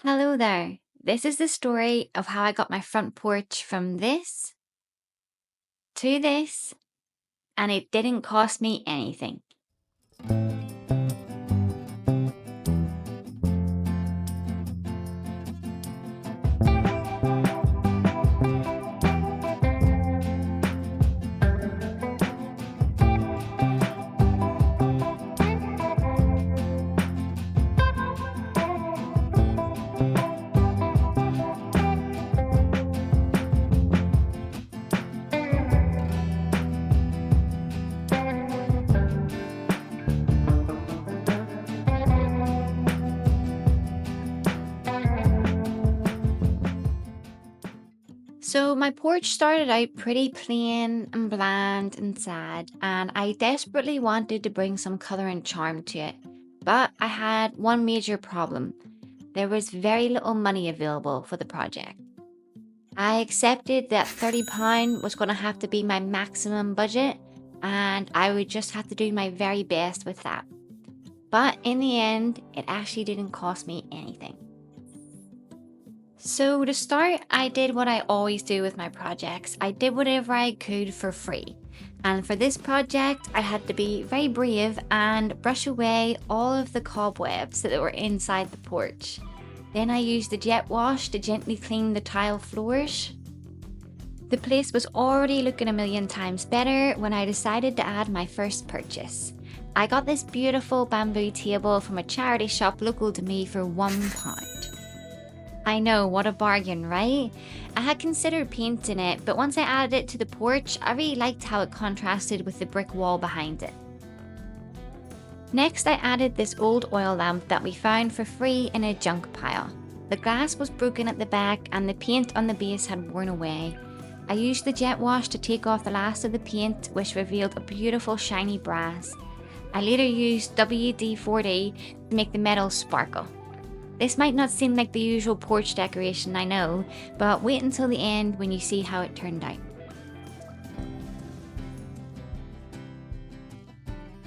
Hello there. This is the story of how I got my front porch from this to this, and it didn't cost me anything. So my porch started out pretty plain and bland and sad, and I desperately wanted to bring some color and charm to it. But I had one major problem. There was very little money available for the project. I accepted that £30 was going to have to be my maximum budget, and I would just have to do my very best with that. But in the end, it actually didn't cost me anything. So to start, I did what I always do with my projects. I did whatever I could for free. And for this project, I had to be very brave and brush away all of the cobwebs that were inside the porch. Then I used the jet wash to gently clean the tile floors. The place was already looking a million times better when I decided to add my first purchase. I got this beautiful bamboo table from a charity shop local to me for £1. I know, what a bargain, right? I had considered painting it, but once I added it to the porch, I really liked how it contrasted with the brick wall behind it. Next, I added this old oil lamp that we found for free in a junk pile. The glass was broken at the back and the paint on the base had worn away. I used the jet wash to take off the last of the paint, which revealed a beautiful shiny brass. I later used WD-40 to make the metal sparkle. This might not seem like the usual porch decoration, I know, but wait until the end when you see how it turned out.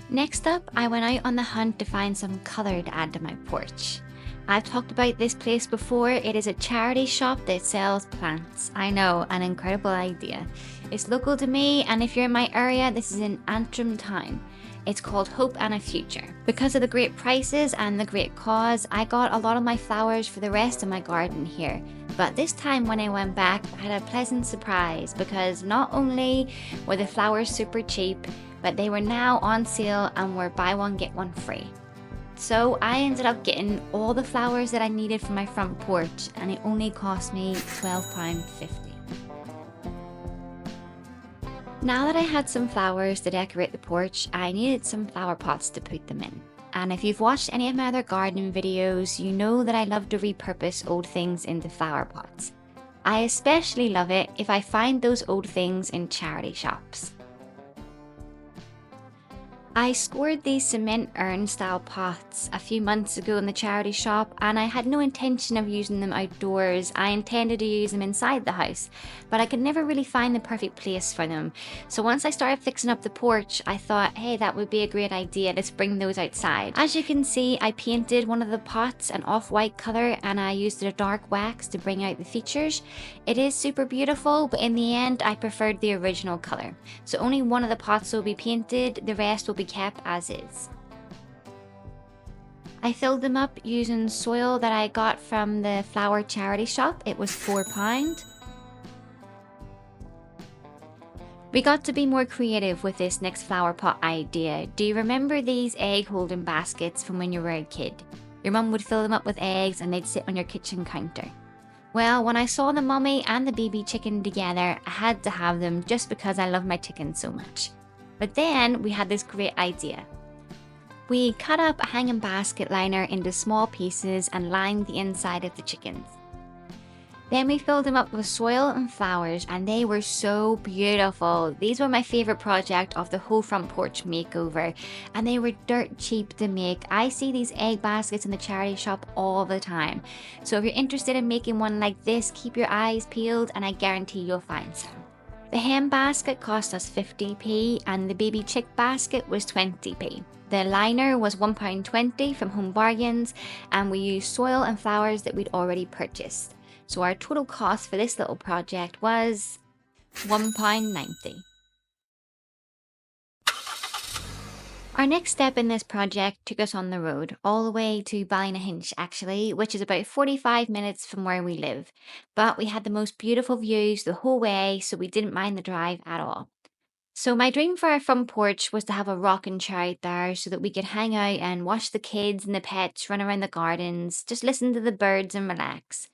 Next up, I went out on the hunt to find some colour to add to my porch. I've talked about this place before. It is a charity shop that sells plants. I know, an incredible idea. It's local to me, and if you're in my area, this is in Antrim town. It's called Hope and a Future. Because of the great prices and the great cause, I got a lot of my flowers for the rest of my garden here. But this time when I went back, I had a pleasant surprise because not only were the flowers super cheap, but they were now on sale and were buy one get one free. So I ended up getting all the flowers that I needed for my front porch, and it only cost me £12.50. Now that I had some flowers to decorate the porch, I needed some flower pots to put them in. And if you've watched any of my other gardening videos, you know that I love to repurpose old things into flower pots. I especially love it if I find those old things in charity shops. I scored these cement urn style pots a few months ago in the charity shop, and I had no intention of using them outdoors. I intended to use them inside the house, but I could never really find the perfect place for them. So once I started fixing up the porch, I thought, hey, that would be a great idea, let's bring those outside. As you can see, I painted one of the pots an off-white color and I used a dark wax to bring out the features. It is super beautiful, but in the end I preferred the original color. So only one of the pots will be painted, the rest will be kept as is. I filled them up using soil that I got from the flower charity shop. It was £4. We got to be more creative with this next flower pot idea. Do you remember these egg holding baskets from when you were a kid? Your mum would fill them up with eggs and they'd sit on your kitchen counter. Well, when I saw the mummy and the baby chicken together, I had to have them just because I love my chickens so much. But then we had this great idea. We cut up a hanging basket liner into small pieces and lined the inside of the chickens. Then we filled them up with soil and flowers, and they were so beautiful. These were my favorite project of the whole front porch makeover, and they were dirt cheap to make. I see these egg baskets in the charity shop all the time. So if you're interested in making one like this, keep your eyes peeled and I guarantee you'll find some. The hen basket cost us 50p and the baby chick basket was 20p. The liner was £1.20 from Home Bargains and we used soil and flowers that we'd already purchased. So our total cost for this little project was £1.90. Our next step in this project took us on the road, all the way to Ballynahinch actually, which is about 45 minutes from where we live. But we had the most beautiful views the whole way, so we didn't mind the drive at all. So my dream for our front porch was to have a rocking chair out there so that we could hang out and watch the kids and the pets run around the gardens, just listen to the birds and relax.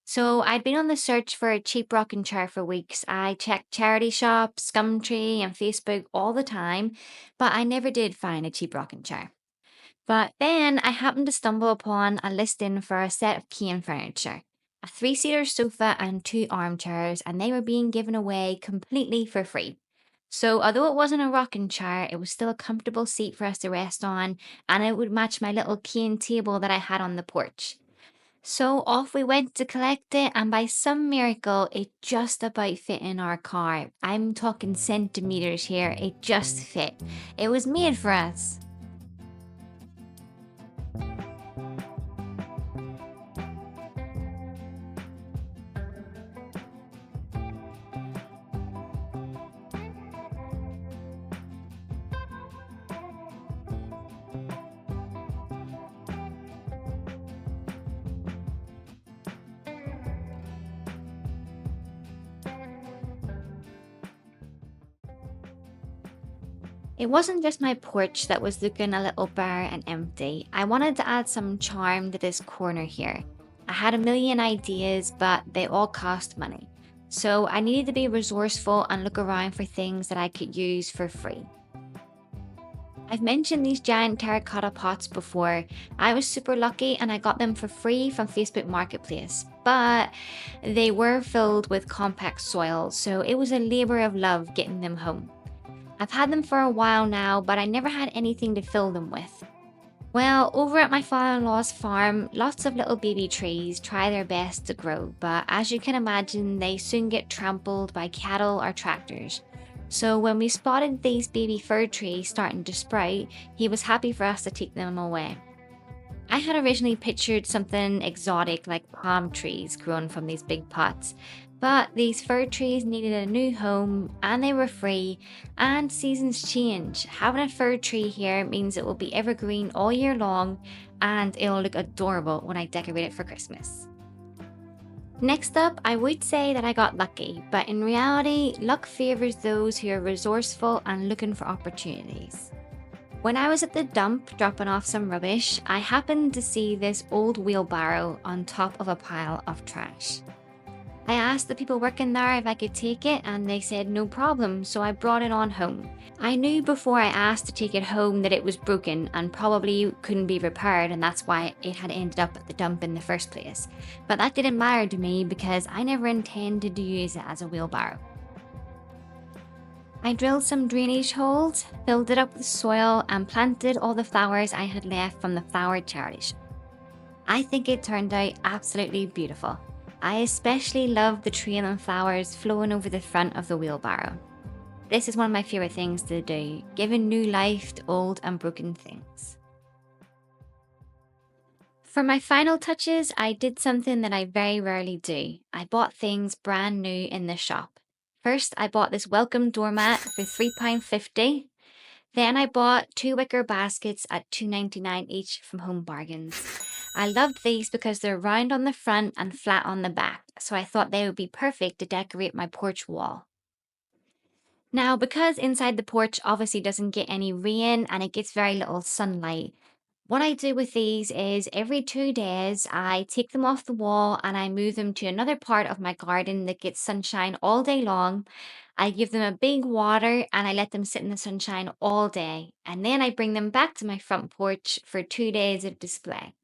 So I'd been on the search for a cheap rocking chair for weeks. I checked charity shops, Gumtree and Facebook all the time, but I never did find a cheap rocking chair. But then I happened to stumble upon a listing for a set of Keane furniture, a three-seater sofa and two armchairs, and they were being given away completely for free. So although it wasn't a rocking chair, it was still a comfortable seat for us to rest on, and it would match my little Keane table that I had on the porch. So off we went to collect it, and by some miracle, it just about fit in our car. I'm talking centimeters here, it just fit. It was made for us. It wasn't just my porch that was looking a little bare and empty. I wanted to add some charm to this corner here. I had a million ideas, but they all cost money. So I needed to be resourceful and look around for things that I could use for free. I've mentioned these giant terracotta pots before. I was super lucky and I got them for free from Facebook Marketplace, but they were filled with compact soil, so it was a labor of love getting them home. I've had them for a while now, but I never had anything to fill them with. Well, over at my father-in-law's farm, lots of little baby trees try their best to grow, but as you can imagine, they soon get trampled by cattle or tractors. So when we spotted these baby fir trees starting to sprout, he was happy for us to take them away. I had originally pictured something exotic like palm trees growing from these big pots, but these fir trees needed a new home and they were free, and seasons change. Having a fir tree here means it will be evergreen all year long and it'll look adorable when I decorate it for Christmas. Next up, I would say that I got lucky, but in reality, luck favors those who are resourceful and looking for opportunities. When I was at the dump dropping off some rubbish, I happened to see this old wheelbarrow on top of a pile of trash. I asked the people working there if I could take it and they said no problem, so I brought it on home. I knew before I asked to take it home that it was broken and probably couldn't be repaired, and that's why it had ended up at the dump in the first place. But that didn't matter to me because I never intended to use it as a wheelbarrow. I drilled some drainage holes, filled it up with soil and planted all the flowers I had left from the flower charity shop. I think it turned out absolutely beautiful. I especially love the trailing flowers flowing over the front of the wheelbarrow. This is one of my favourite things to do, giving new life to old and broken things. For my final touches, I did something that I very rarely do. I bought things brand new in the shop. First, I bought this welcome doormat for £3.50. Then I bought two wicker baskets at £2.99 each from Home Bargains. I loved these because they're round on the front and flat on the back, so I thought they would be perfect to decorate my porch wall. Now, because inside the porch obviously doesn't get any rain and it gets very little sunlight, what I do with these is every 2 days I take them off the wall and I move them to another part of my garden that gets sunshine all day long. I give them a big water and I let them sit in the sunshine all day, and then I bring them back to my front porch for 2 days of display.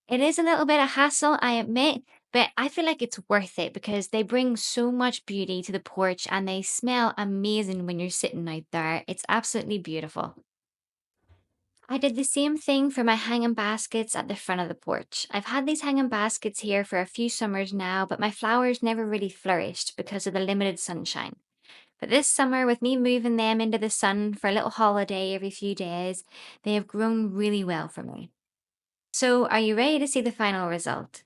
It is a little bit of hassle, I admit, but I feel like it's worth it because they bring so much beauty to the porch and they smell amazing when you're sitting out there. It's absolutely beautiful. I did the same thing for my hanging baskets at the front of the porch. I've had these hanging baskets here for a few summers now, but my flowers never really flourished because of the limited sunshine. But this summer, with me moving them into the sun for a little holiday every few days, they have grown really well for me. So, are you ready to see the final result?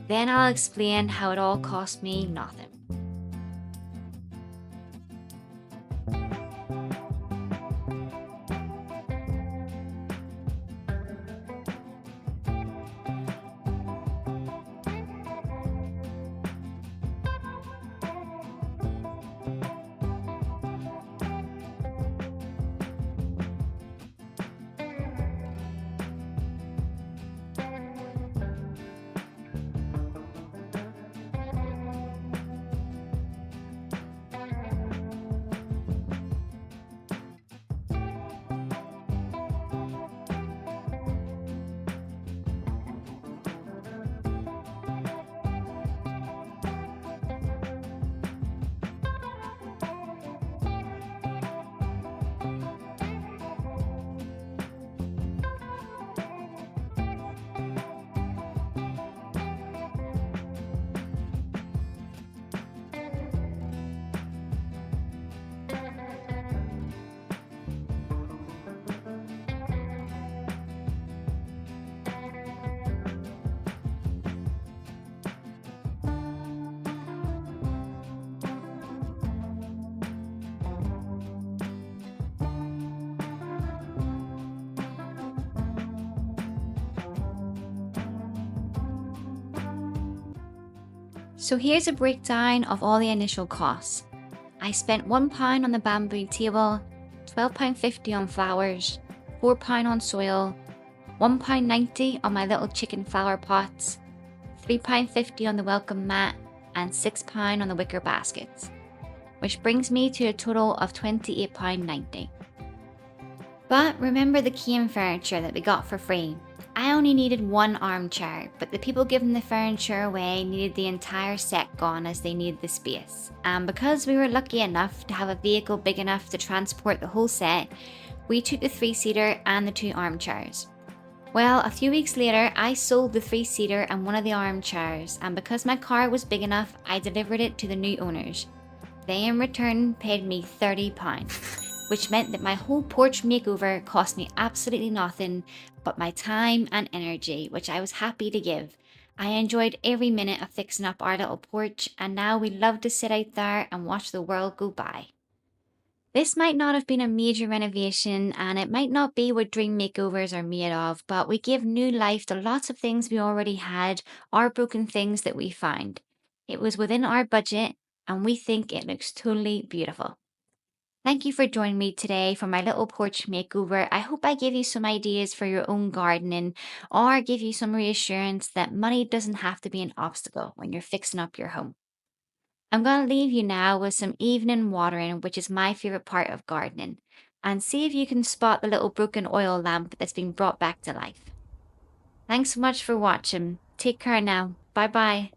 Then I'll explain how it all cost me nothing. So here's a breakdown of all the initial costs. I spent £1 on the bamboo table, £12.50 on flowers, £4 on soil, £1.90 on my little chicken flower pots, £3.50 on the welcome mat, and £6 on the wicker baskets, which brings me to a total of £28.90. But remember the cane furniture that we got for free. I only needed one armchair, but the people giving the furniture away needed the entire set gone as they needed the space. And because we were lucky enough to have a vehicle big enough to transport the whole set, we took the 3-seater and the 2 armchairs. Well, a few weeks later, I sold the 3-seater and one of the armchairs, and because my car was big enough, I delivered it to the new owners. They in return paid me £30. Which meant that my whole porch makeover cost me absolutely nothing but my time and energy, which I was happy to give. I enjoyed every minute of fixing up our little porch, and now we love to sit out there and watch the world go by. This might not have been a major renovation, and it might not be what dream makeovers are made of, but we give new life to lots of things we already had or broken things that we found. It was within our budget, and we think it looks totally beautiful. Thank you for joining me today for my little porch makeover. I hope I gave you some ideas for your own gardening or give you some reassurance that money doesn't have to be an obstacle when you're fixing up your home. I'm going to leave you now with some evening watering, which is my favorite part of gardening, and see if you can spot the little broken oil lamp that's been brought back to life. Thanks so much for watching. Take care now. Bye bye.